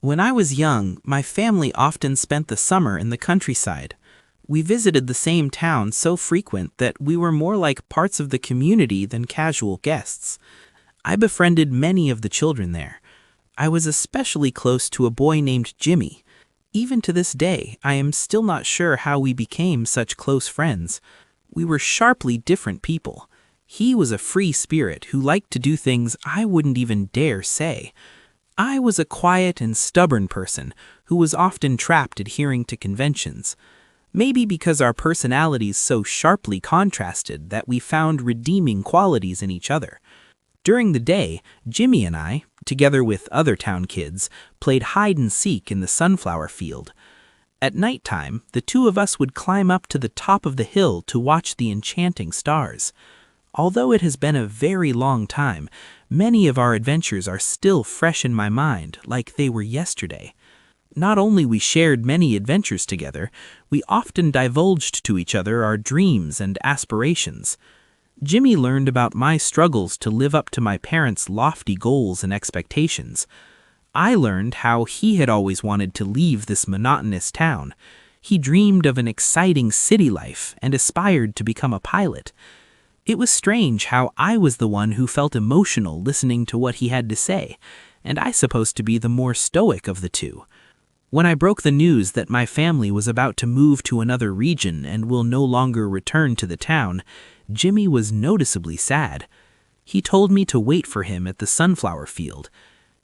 When I was young, my family often spent the summer in the countryside. We visited the same town so frequent that we were more like parts of the community than casual guests. I befriended many of the children there. I was especially close to a boy named Jimmy. Even to this day, I am still not sure how we became such close friends. We were sharply different people. He was a free spirit who liked to do things I wouldn't even dare say. I was a quiet and stubborn person who was often trapped adhering to conventions. Maybe because our personalities so sharply contrasted that we found redeeming qualities in each other. During the day, Jimmy and I, together with other town kids, played hide and seek in the sunflower field. At nighttime, the two of us would climb up to the top of the hill to watch the enchanting stars. Although it has been a very long time, many of our adventures are still fresh in my mind, like they were yesterday. Not only we shared many adventures together, we often divulged to each other our dreams and aspirations. Jimmy learned about my struggles to live up to my parents' lofty goals and expectations. I learned how he had always wanted to leave this monotonous town. He dreamed of an exciting city life and aspired to become a pilot. It was strange how I was the one who felt emotional listening to what he had to say, and I supposed to be the more stoic of the two. When I broke the news that my family was about to move to another region and will no longer return to the town, Jimmy was noticeably sad. He told me to wait for him at the sunflower field.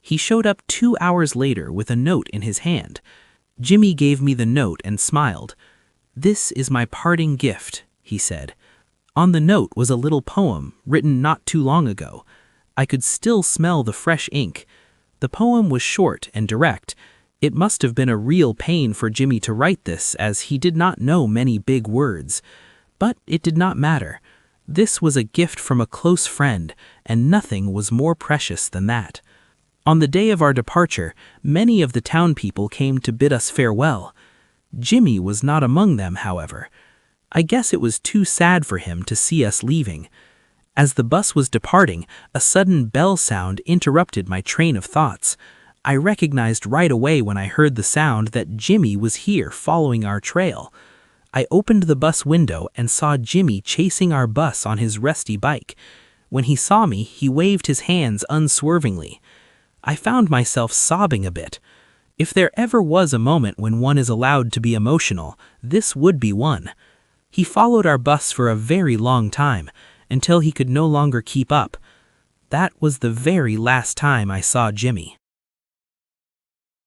He showed up 2 hours later with a note in his hand. Jimmy gave me the note and smiled. "This is my parting gift," he said. On the note was a little poem written not too long ago. I could still smell the fresh ink. The poem was short and direct. It must have been a real pain for Jimmy to write this, as he did not know many big words. But it did not matter. This was a gift from a close friend, and nothing was more precious than that. On the day of our departure, many of the town people came to bid us farewell. Jimmy was not among them, however. I guess it was too sad for him to see us leaving. As the bus was departing, a sudden bell sound interrupted my train of thoughts. I recognized right away when I heard the sound that Jimmy was here following our trail. I opened the bus window and saw Jimmy chasing our bus on his rusty bike. When he saw me, he waved his hands unswervingly. I found myself sobbing a bit. If there ever was a moment when one is allowed to be emotional, this would be one. He followed our bus for a very long time, until he could no longer keep up. That was the very last time I saw Jimmy.